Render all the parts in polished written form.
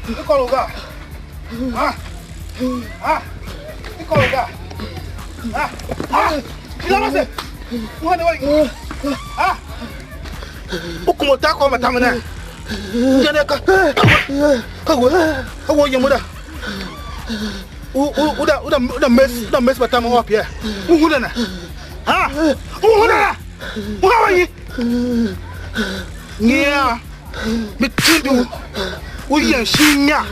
Nicologa. Nicologa. Kilomase. Mwana wali. Ukumota kwa matamana. Janeka. Kago yamuda. Uda mes batama wapi ya. Uhudana. Uhudana. Uhawayi. Nia. Bitindu. Uyan shinya.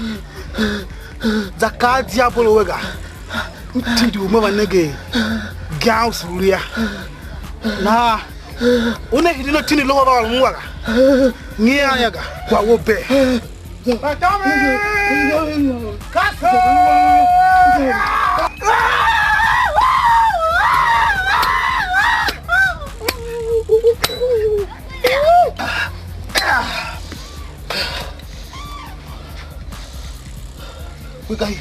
Zakati ya polo wega. Bitindu mwa nege. Gaus rulia. Na. Une hidino tini loho ba walmuwaga. Nia yaga. Kwa wobe. Batame. Kaso. Guy,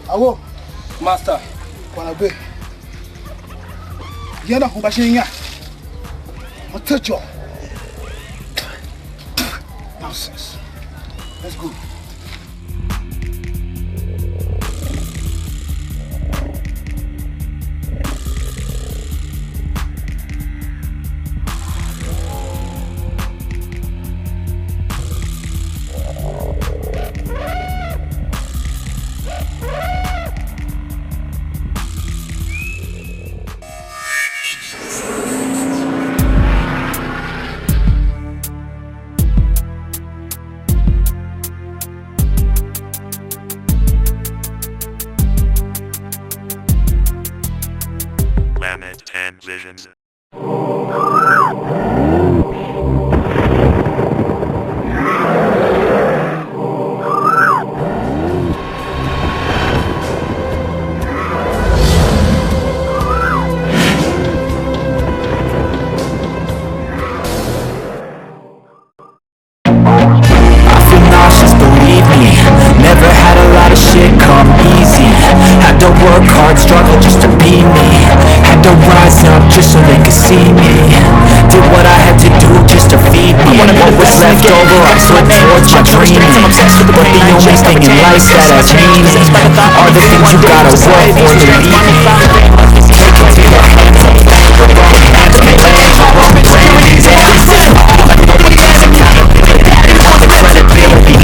awo, master, wanabe. Yana kumbashinya. Matacho. Nonsense. Let's go. Mtim Visions. Work hard, struggle just to be me. Had to rise up just so they could see me. Did what I had to do just to feed me. And what was left over I put towards my dreaming. But the only thing in life that has meaning are the things you gotta work for to leave me. Take it to your hands up, back the wrong hands, make plans, my wrong plans. Everything all I know what is accountability. All the credibility.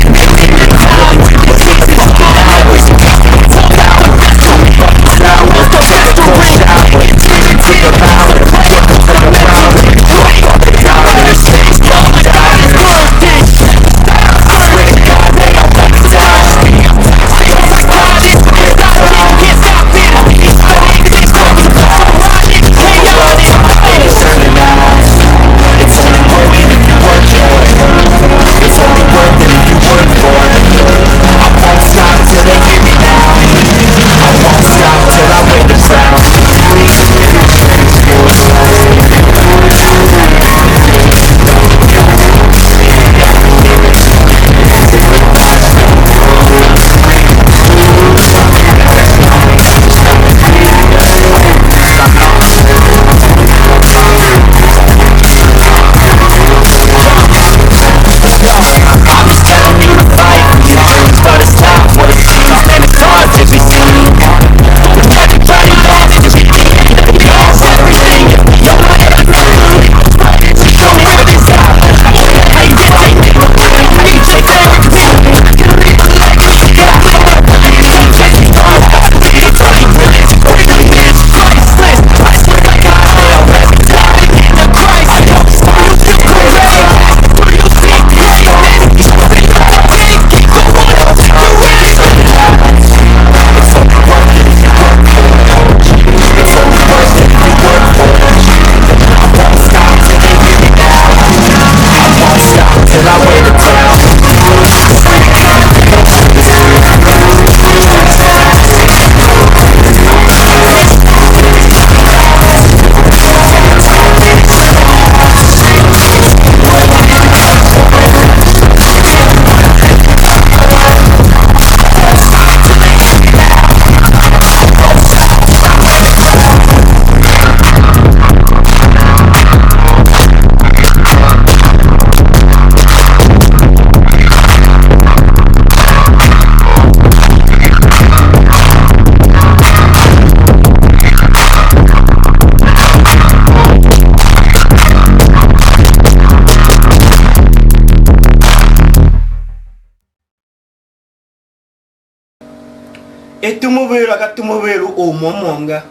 Etumovero akatumovero omomonga.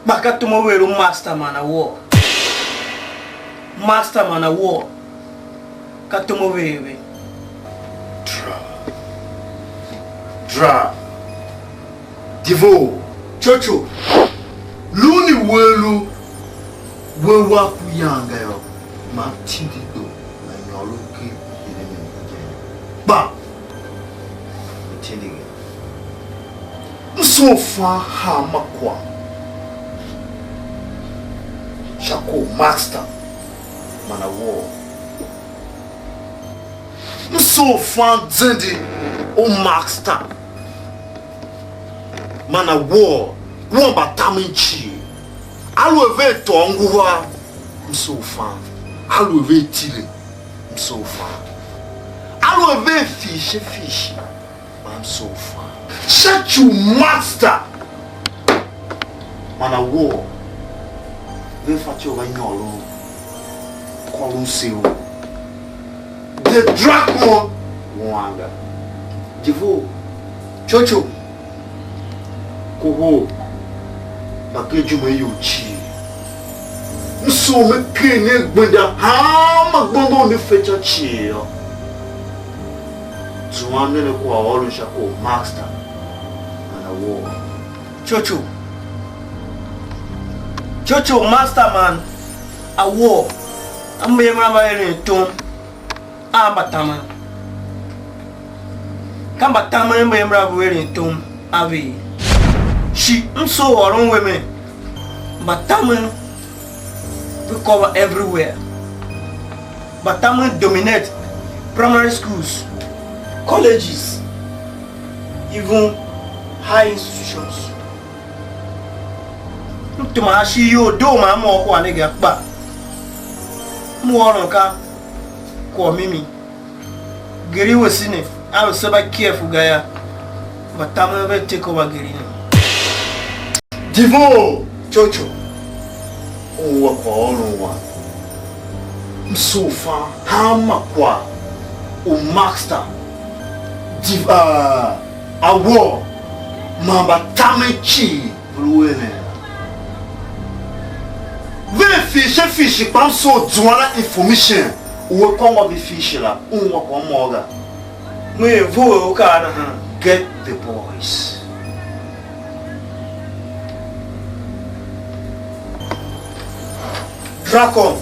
Bakatumovero masterman a war. Masterman a war. Katumovero. Dra. Divo. Chocho. Luni welu. Wewa kuyanga yo. Mtim do. Na nyoluki ileme. Ba. Mtini. Msofa hamakwa. Shako master. Mana war. Msofa zendi. O master. Mana war. MBATAMEN chi. Alweve tonguwa. Msofa. Alweve tile. Msofa. Alweve fish. Msofa. Chachu master. Mana war. Ve fati over nyolo. Kolun seo. The dragon. Wanga. Divo. Chocho. Koho. Bakejuma yochi. Nso me kene gbenda ha magbondo ne fecha chi. Tuane ne kwa olu shako master. Mana wo. Chocho masterman a war. Ambe mraba ere tom. MBATAMEN. MBATAMEN mbe mraba ere tom ave. She so oron women. MBATAMEN we cover everywhere. MBATAMEN dominate primary schools, colleges, even high institutions. Tuma shi yo do ma mo ko anega pa. Mu oron ka ko mimi. Geri wosine, I was so careful gaya. MBATAMEN will take over Geri. Divo, Chocho. Owa kwa oluwa. Msofa hamakwa. O master. Diva awo. MBATAMEN chi. Bluene. Ve fish panso duana information. Uwe kongo bi fish la. Unwa kwa moga. Mwe vuwe ukana. Get the boys. DERAKON.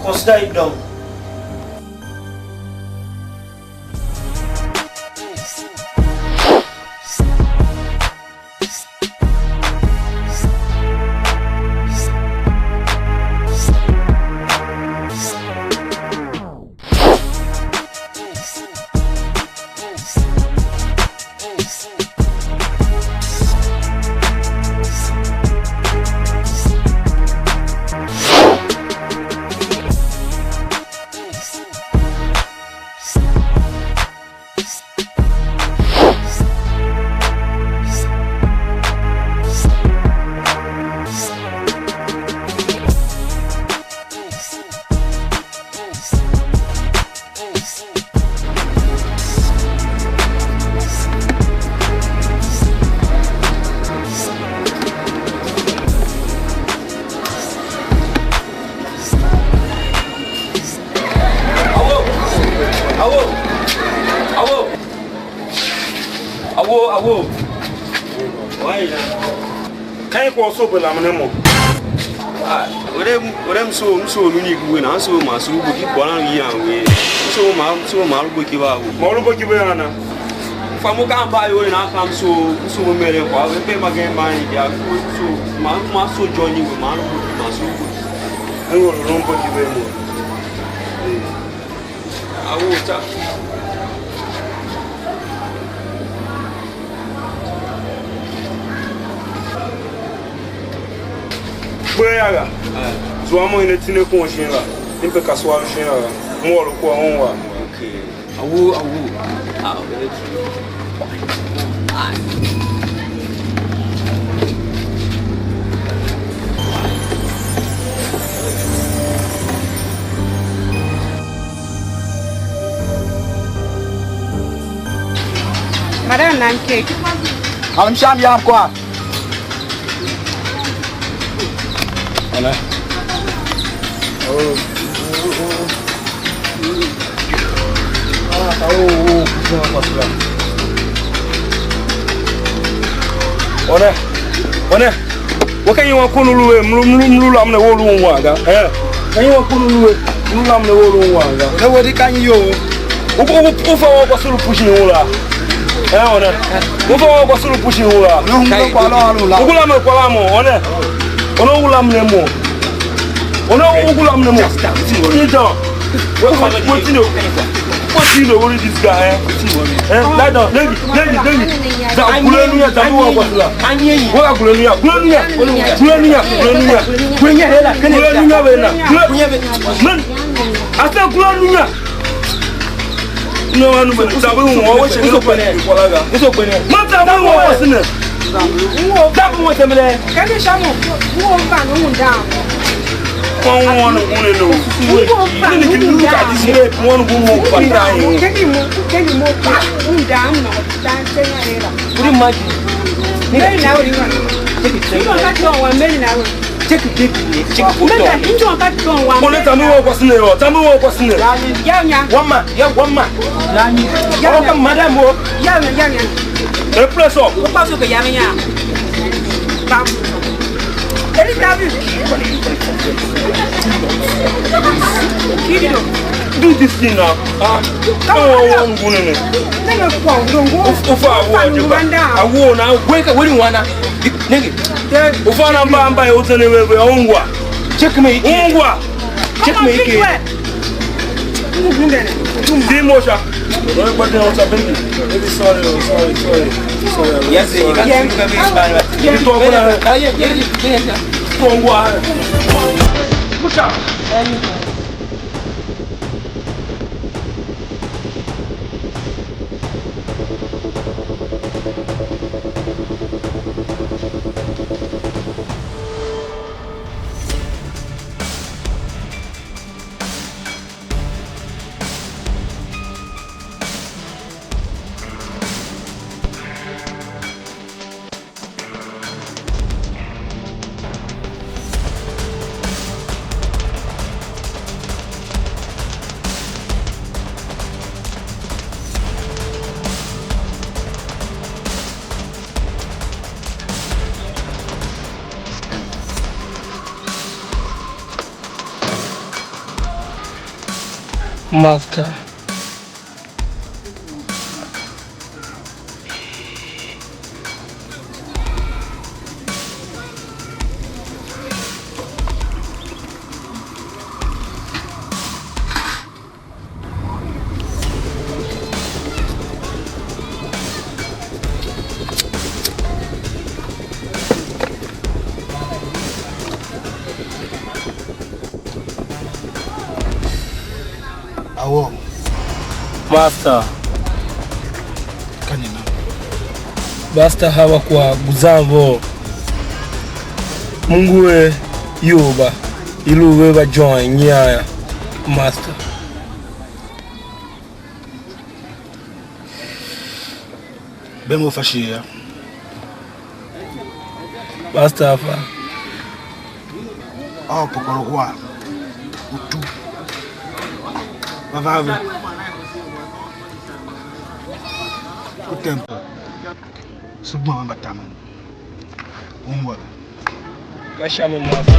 Consider it done. Awo. Why? Can't go so but I'm no more. Orem so unique win and so much who keep one year away. So Marubo Kiva. Marubo Kivana. Famuka buy you and I come so many while we pay my game by so Mama so join you with Marubo Masu. I will rumble Kivano. I will tell. Boyaga. Zuamo ine tine ko shinga. Impe kaswa shinga. Mo ko onwa. Okay. Awu. Ah, very true. nan cake. I'm sham yam kwa. Ana. Oh. One. What can you want to do? Mlu am na wo lu wanga. Can you want to do? Mlu am na wo lu wanga. Na wo di kan yo. O fa wo ko sulu pushing wala. One. O fa wo ko sulu pushing wala. No ko kwa la. O kula me kwa la mo. One. Ono wula mne mo. Ono wula mne mo. Ni don. What you know, what is this guy? Lie down, lady. That Gulania, that one was like. What are Gulania? Bring your head up. I said Gulania. No one will tell me what was it. It's open. Not that one was in it. That was a man. Can you show me? Who won't down? One know. You can look at this head, one who won't find out. Can you move down? What imagine? Very now, you don't have to go 1 million hours. Check it. You don't have to go 1 million. Tell me what was in there. One man. Young, madam. Young. The press up. What was the young? Do this thing now. Come on, I won't now. Wake up, what do you want? Check me. Check me. Demotion. Sorry. Yes, you can push up. Master. Master. Kanina. Basta hawa kwa guzambo. Munguwe yoba. Iluwe ba join nyaya. Master. Bemo fashia. Basta fa. Pokorowa. Utu. Bavave. O tempo. Subma MBATAMEN. Umwa. Kashama master.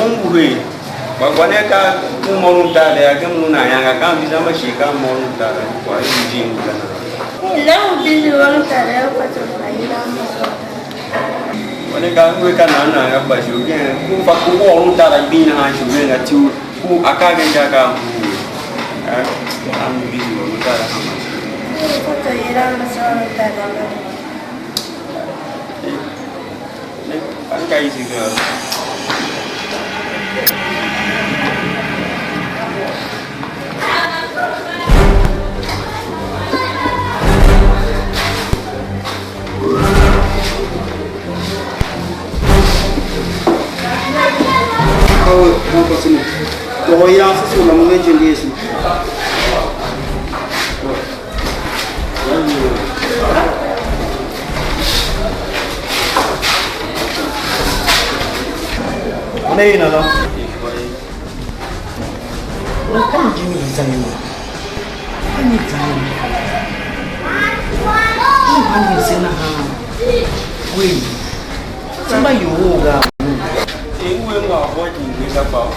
Mumwe. Bagwaneka kumonutale akamuna yanga kambisa mashika monutale kwa injinga. Leo bizi voluntary patofanyira Waneka weka nana ngabashi ugen kufa kuwa voluntary bina hashu wenga tu ku akage jaga mu. Am bizi voluntary hamashi. patofanyira voluntary. Anka isi girl. Não posso não. Tô olhando se o nome é de Deus. Nem nada. Não tem de mim design. Tem design. Não vai me ensinar. Ui. Samba yoga. Ewe nga avoid ngeza kwa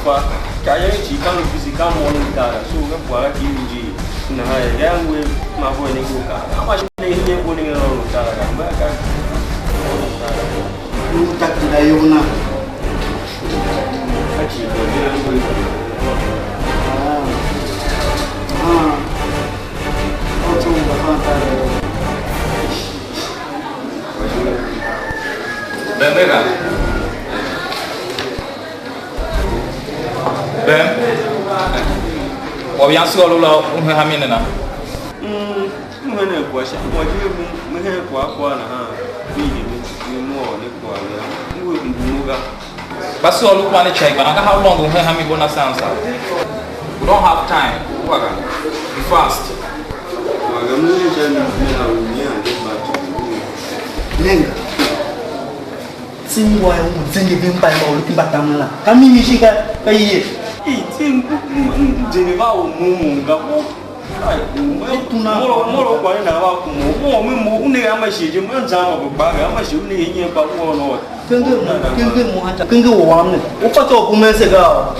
kaya chika no physical monitor so ga kwa kinji na haya yangu mavo ni kuka ama shule ile ko ni ngalo tara kamba ka Mutakira yona. achi ko ni ngo Oto ngafanta. Bembega. Bem. Wa so lo lo ha mi na. Mwana kwa sha kwa jiwe mhe kwa na ha bi ni mo ni kwa ya ngwe mbumuga Basu olu kwa ni check but how long ha mi bona sounds. We don't have time. Waga. Be fast. waga mwe jana na unia ndio bacho Nenga. Singwa yangu zengi bimba ya uluki batamla. Kami nishika kaiye. Itim Geneva umumunga ko moro kwa na ba ku mo mo une amashije mwanzama kubaga amashi une yenye ba kuono Kenge muhata. Kenge wamne. Upata kumese ga.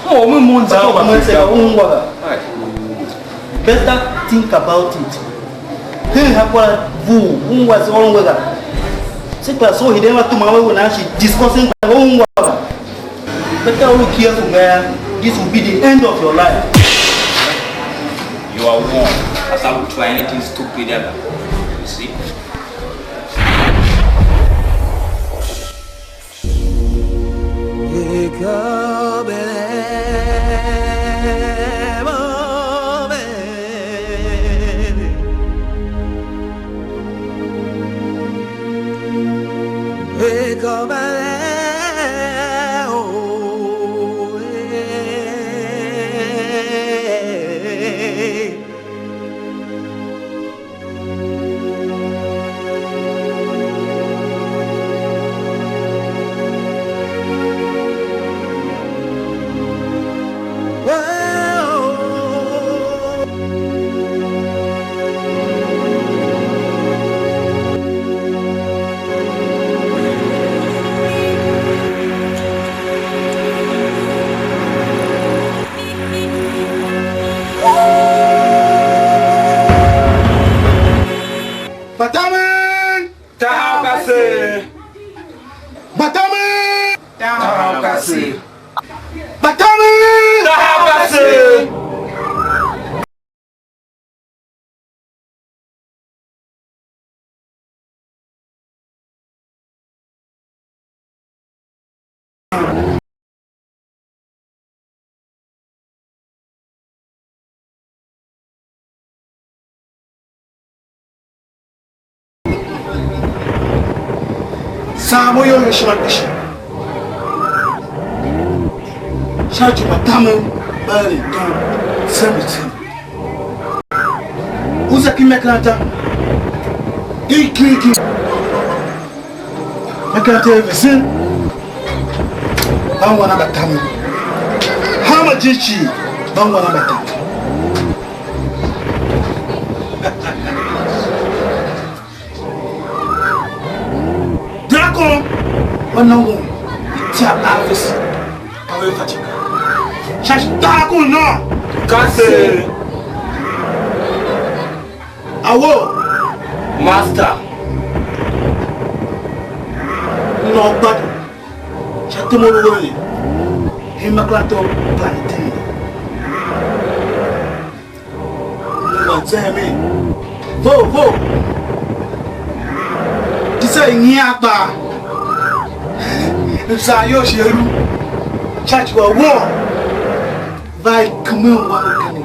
mo mwanzama Kumese ga ungwa. Better think about it. He hakwa vu ungwa si ongwa ga. Sekwa so hidema tu mawe na shi discussing kwa ungwa. Better look careful, man. This will be the end of your life. You are warned. As I would try anything stupid ever. You see? Batamen! Tahakase Batamen! Tahakase Batamen! Tahakase Sabo yo yoshimakishi. Shaji Batamen bali don Mtim. Uza kimeklata. Iki. Meklata evizin. Bangwana Batamen. Hama jichi bangwana Batamen. Derakon, one no one. It's your office. Kase. Awo. Master. No bad. Chatemolo woni. Himaklato plantain. No tell Vo. Disa nyiapa. Nsa yo sheru. Church wa wo. Vai come wa kani.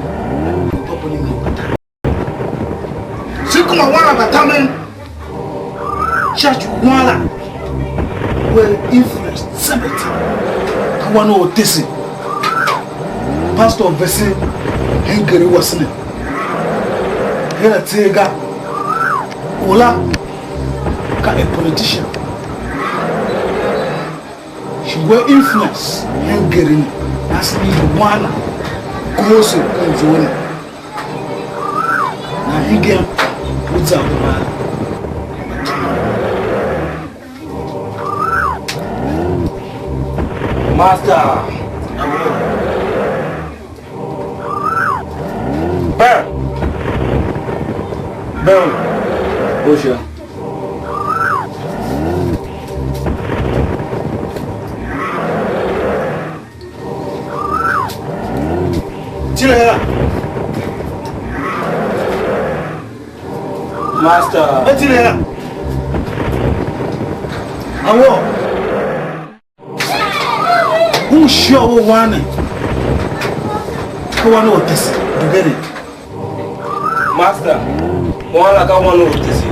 Popo ni mbata. Sikuma wana batamen. Church wala. Well influenced sabati. Kawana otesi. Pastor Vesi Hengari wasne. Hena tega. Ola ka a politician. She were influence Hengari as me one goes in zone. Na hingem without the man. Master. Bell. Osha. Tira Master. Tira Awo. Who show one? Who want to test to get it? Master. Wala ka wano utisi.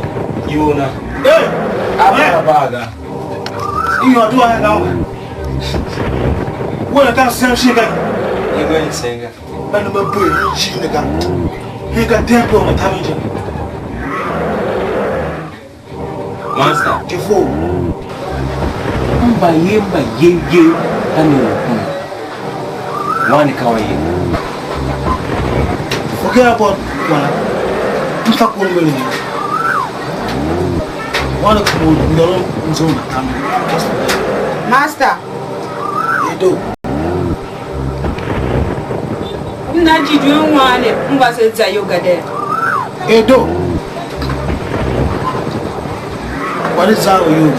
Yuna. Hey! Baga. You are doing now. What I can't say, she got. You going to sing? And I'm a boy, she got. He got temple on the time. Master. Before. Mba ye ano wani kawaye. Forget about one. In fact, one will want to come on your own zone. Master. You do. Naji doing one, was a yoga there. You do. What is that you?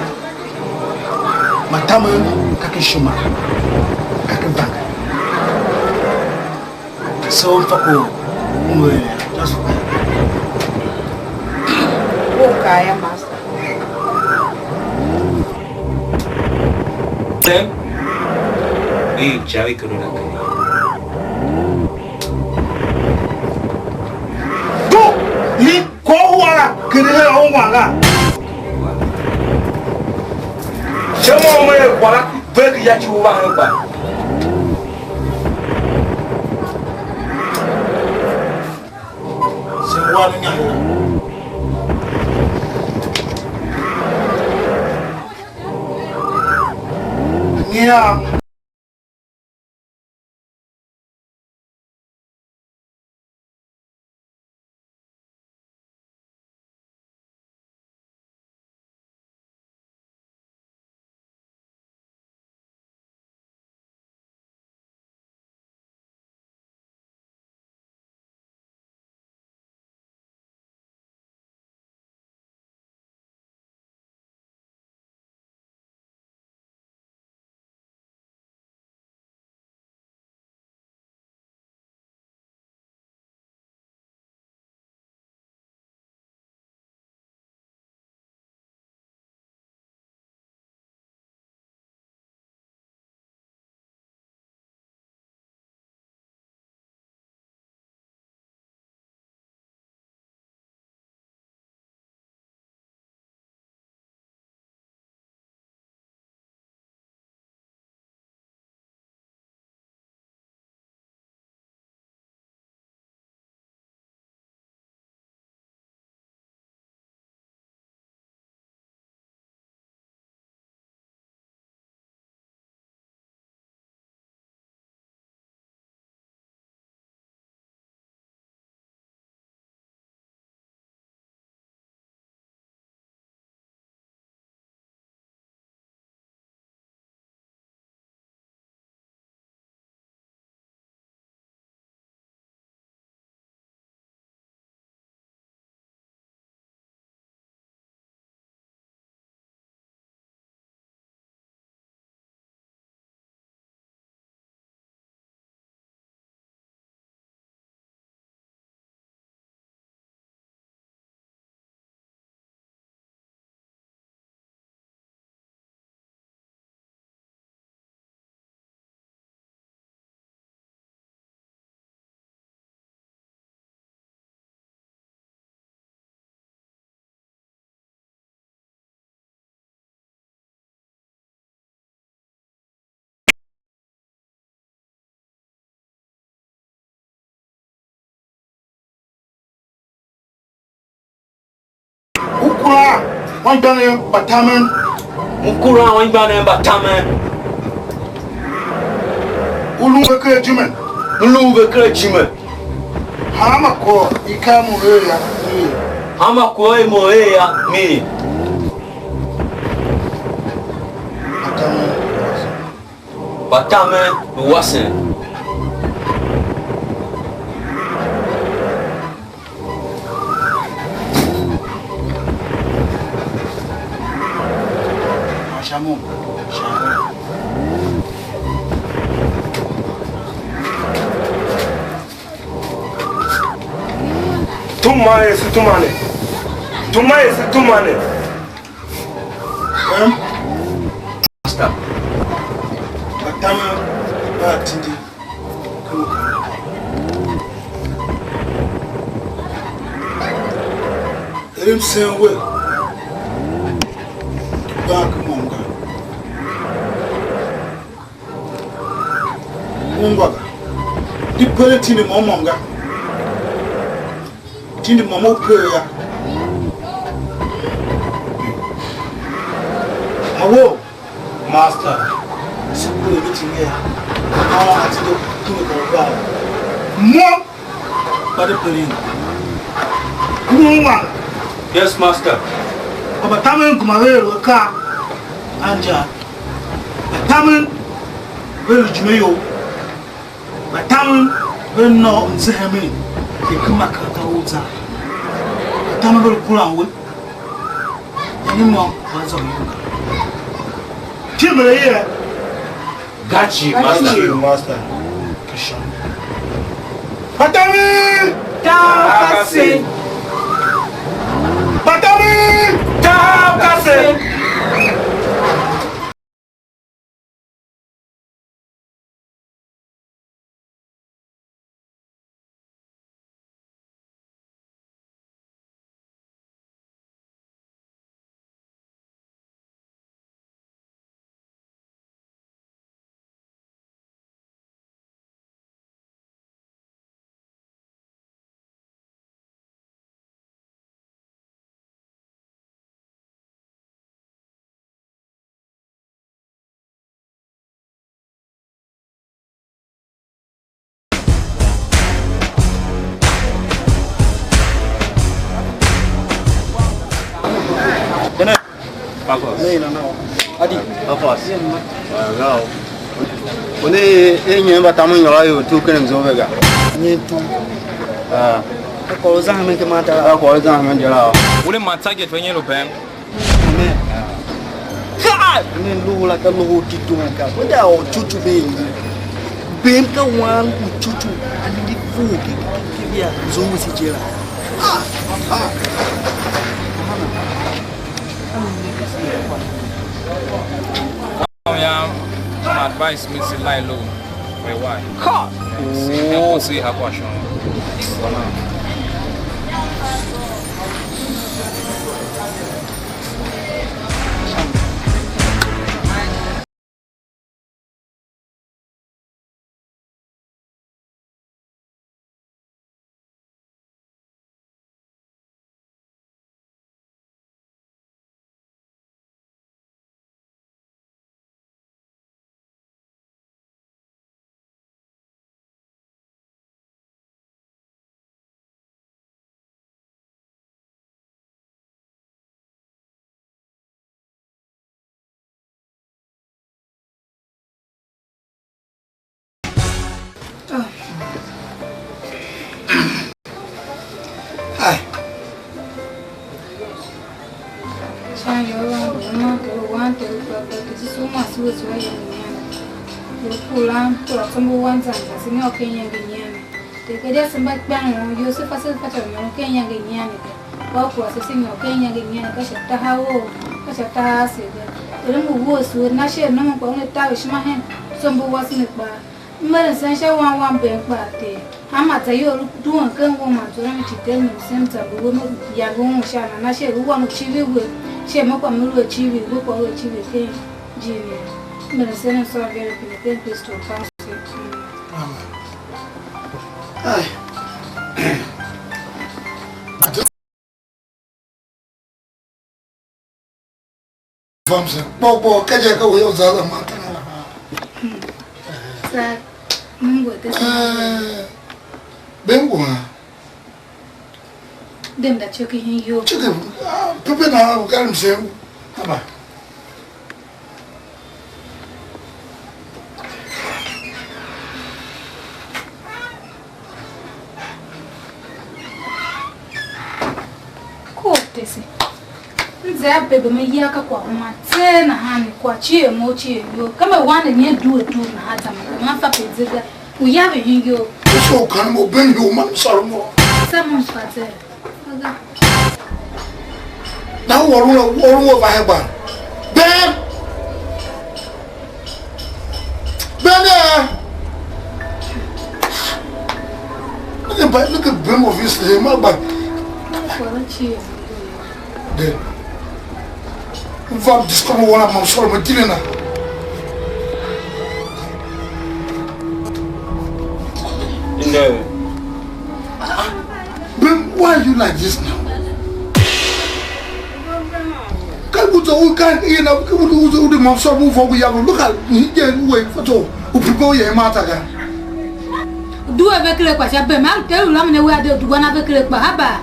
Mtim kakishuma. Kakibanga. So, Fako, just Okay, Master. Tem? Ei, Javi Corona. go! He go wala, kiri on wala. Chama me wala, vek ya chuwa hapa. Se wala nyanya. Yeah. Mukura, one done Batamen. Mukura, one done Batamen. Ulu clergyman. Ulu clergyman. Hamako, Ikamurea. Hamako, Moea, me. Batamen wasn't. Tumane. Master. Batamen, Batindi. Let him say away. Back Monga. Monga. The pellet in the Monga. In the Momo prayer. Awo, Master. Simple meeting here. I want to go to the bar. More, but the pellet. Yes, Master. Batamen Kumare car Anja. Batamen will Jumeyo. Batamen will know and say him. He come back at the old time. Batamen will pull on with any more was of you. Timber here. Got you, Master. Batamen! Down, Batamen! Down, Cassie! Adi, afas. Wow. One enye Batamen yola yo tu kenem zovega. Ni tu. Ko zan men ke mata. Ko zan men dela. Ule ma target when you pen. Ni lu la ka lu titu ka. Ko da o chuchu be. Bem ka wan ku chuchu ani di fu ki ya zo mu si jela. Some advice me to lie low. Wait, why? Help us see how question. Hi. Mother Sancha one bank party. How much are you doing? Come woman to run to tell me center, but woman, young Shan, and I shall want to achieve with. She am up and will achieve it, look or achieve it. Genius. Mother Sancha saw very good to pass it. Hi. famse bo kaje ka wo za za mata Sa mungo te bengo dem da choki hin yo. chike pepe na ka mse aba Ko te se. Nze bebe me yaka kwa ma tena hani kwa chie mo chie yo. Kama wana nye do na hata ma fa pedzega. Uyabe hin yo. so kan mo ben yo man soro mo Sa mon fate. Aga. na wo ba he ba ben look at Ben of his name ba Kwa chie. de va discover one of my soro mo dilena No. Ben, why are you like this now? Look at Do avec le quoi, j'ai mal tell l'homme ne wa de do avec le quoi haba.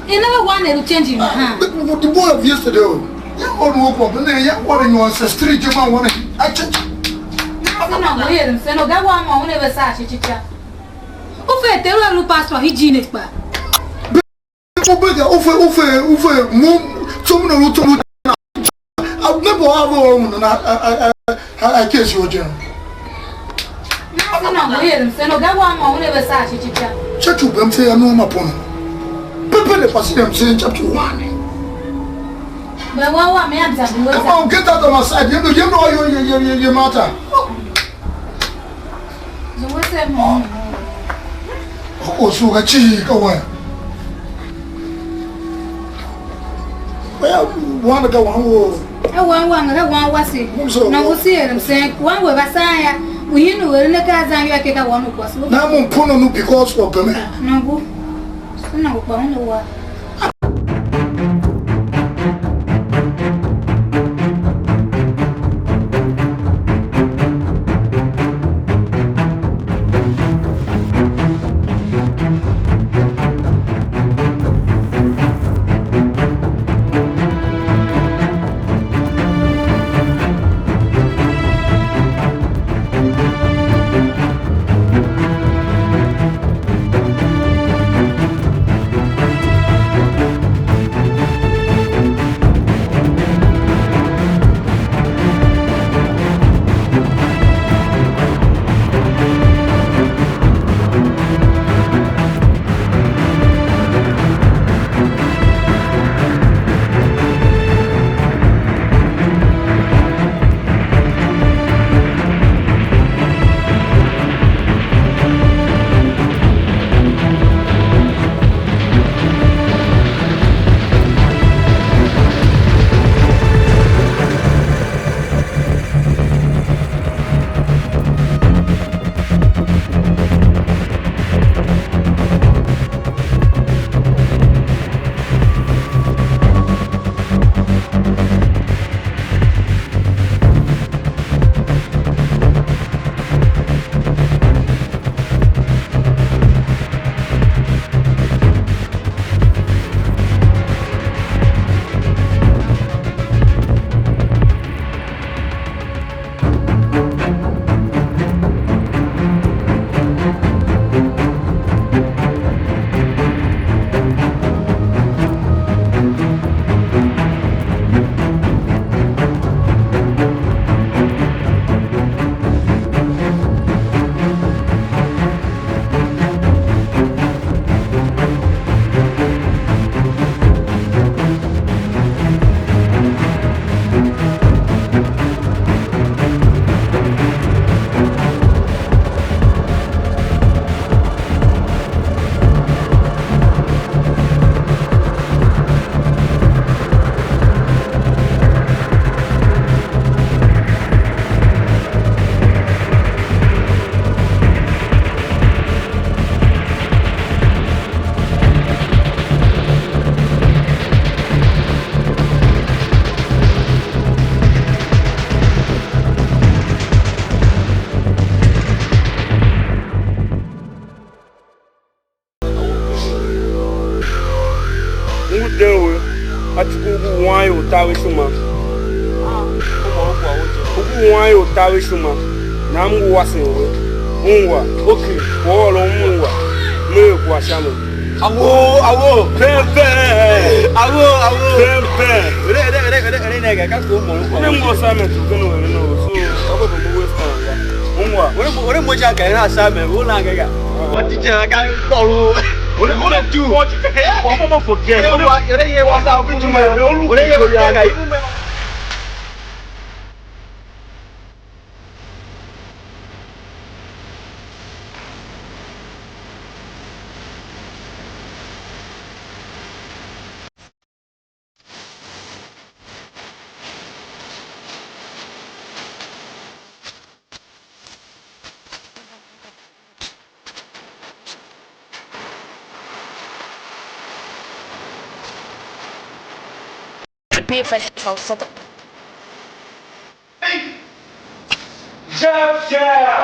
You never want to change him, huh? The boy of yesterday, you all no problem. You want your ancestry, you want to No, we hear say no ga wa ma never sa chicha. O fe tell lu pastor hygienic ba. I've never I guess you again. No, we hear say no ga wa ma never sa chicha. Church of them say I know my pon. People they pass them saying chapter 1. But wa me abza we. Come on, get out of my side. You know your matter. So we say mo. Oh, so ga chi ka wa. Well, one ga one wo. One wasi. Na wo see them say one we ba saya. We know we na ka zan yo ke ka wonu kwaso. Na mo pono no because of them. Na go. Na go pa no wa. dewe atuku wan yo tawe shuma uku wan yo tawe shuma na mgu wasewe unwa okay wolo unwa me kwa shama awo pepe awo pepe re nega ka ko mo ko mo sama tu ko no no so abo bo we sta unwa ore mo ja ga na sama wo na ga what did you ga ko ru ore tu o mo forget ore ye wa sa bi tu ma ore ye ko ya ga Be festival. Jab jab